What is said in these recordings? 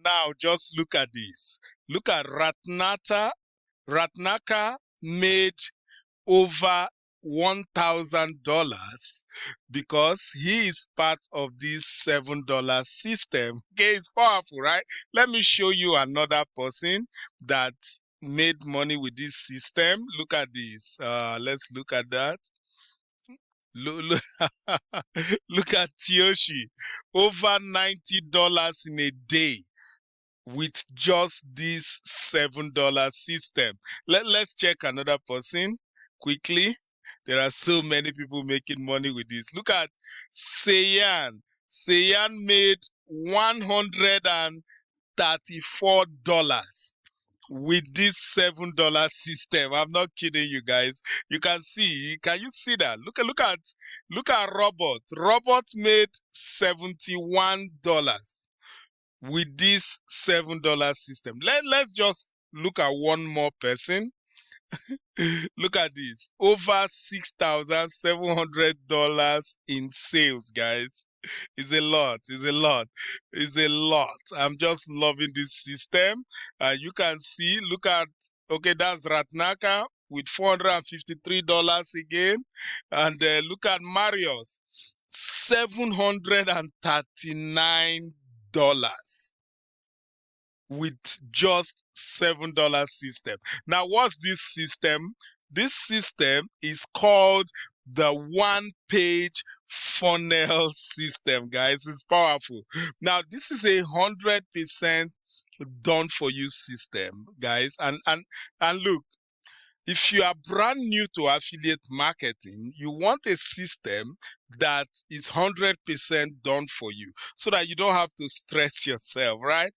Now just look at this. Look at Ratnaka made over $1,000 because he is part of this $7 system. Okay, it's powerful, right? Let me show you another person that made money with this system. Look at this. Let's look at that. Look, look at Tioshi. Over $90 in a day with just this $7 system. Let's check another person quickly. There are so many people making money with this. Look at Sayan. Sayan made $134 with this $7 system. I'm not kidding you guys. You can see. Can you see that? Look at Robert. Robert made $71 with this $7 system. Let's just look at one more person. Look at this. Over $6,700 in sales, guys. It's a lot. It's a lot. It's a lot. I'm just loving this system. You can see, look at, okay, that's Ratnaka with $453 again. And look at Marius, $739 with just $7 system. Now, what's this system? This system is called the one-page funnel system, guys. It's powerful. Now, this is 100% done for you system, guys. And look, if you are brand new to affiliate marketing, you want a system that is 100% done for you so that you don't have to stress yourself, right?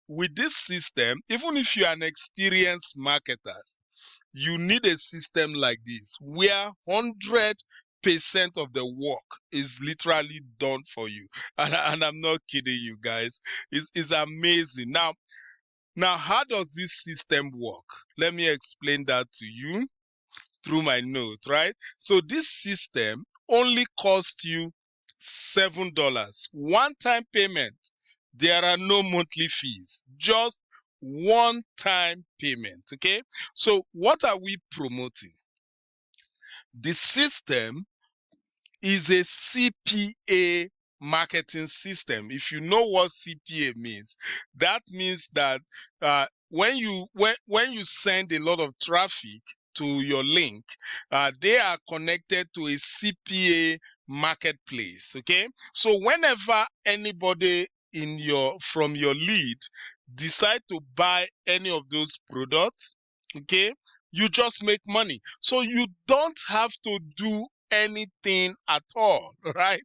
With this system, even if you are an experienced marketer, you need a system like this where 100% of the work is literally done for you. And I'm not kidding you guys. It's amazing. Now, how does this system work? Let me explain that to you through my note, right? So this system only costs you $7. One-time payment. There are no monthly fees. Just one-time payment, okay? So what are we promoting? The system is a CPA marketing system. If you know what CPA means, that means that when you send a lot of traffic to your link, they are connected to a CPA marketplace. Okay, so whenever anybody from your lead decide to buy any of those products, okay, you just make money. So you don't have to do anything at all, right?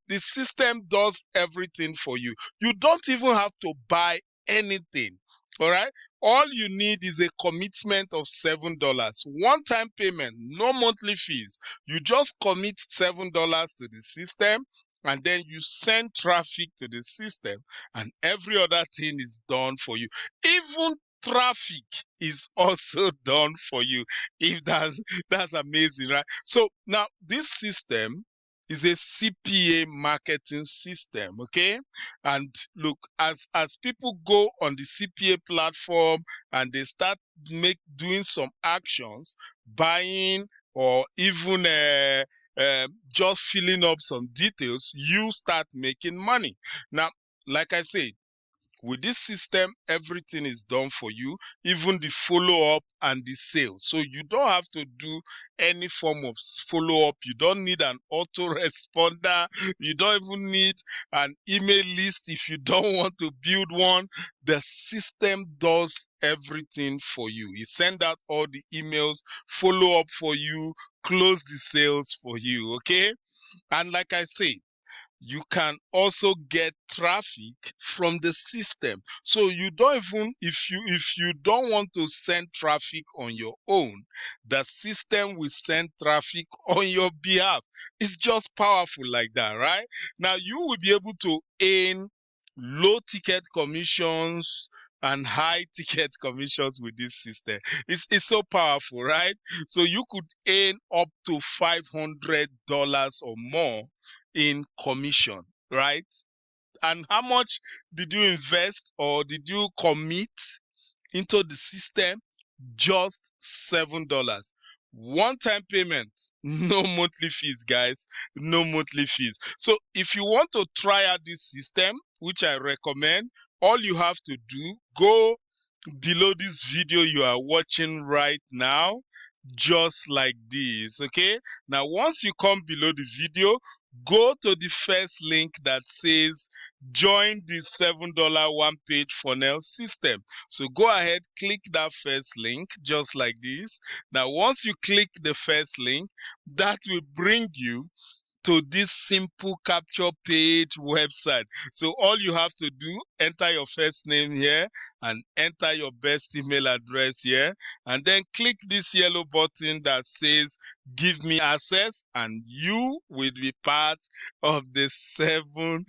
The system does everything for you. You don't even have to buy anything, all right? All you need is a commitment of $7. One-time payment, no monthly fees. You just commit $7 to the system, and then you send traffic to the system, and every other thing is done for you. Even traffic is also done for you. If that's amazing, right? So now this system is a CPA marketing system, okay? And look, as people go on the CPA platform and they start doing some actions, buying or even just filling up some details, you start making money. Now, like I said, with this system, everything is done for you, even the follow-up and the sales. So you don't have to do any form of follow-up. You don't need an autoresponder. You don't even need an email list if you don't want to build one. The system does everything for you. It sends out all the emails, follow up for you, close the sales for you, okay? And like I said, you can also get traffic from the system. So you don't even, if you don't want to send traffic on your own, the system will send traffic on your behalf. It's just powerful like that, right? Now you will be able to earn low ticket commissions and high ticket commissions with this system. It's so powerful, right? So you could earn up to $500 or more in commission, right? And how much did you invest or did you commit into the system? Just $7. One-time payment, no monthly fees, guys, no monthly fees. So if you want to try out this system, which I recommend, all you have to do, go below this video you are watching right now, just like this. Okay, now once you come below the video, go to the first link that says join the $7 one page funnel system. So go ahead, click that first link just like this. Now once you click the first link, that will bring you to this simple capture page website. So all you have to do, enter your first name here and enter your best email address here, and then click this yellow button that says give me access, and you will be part of the $7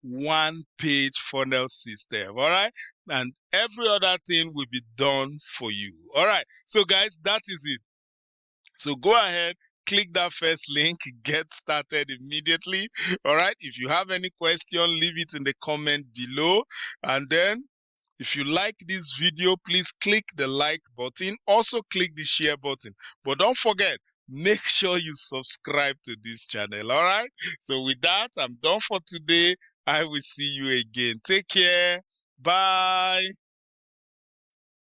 one page funnel system. All right, and every other thing will be done for you. All right, so guys, that is it. So go ahead, click that first link, get started immediately. All right, if you have any question, leave it in the comment below. And then if you like this video, please click the like button. Also click the share button. But don't forget, make sure you subscribe to this channel. All right, so with that, I'm done for today. I will see you again. Take care. Bye.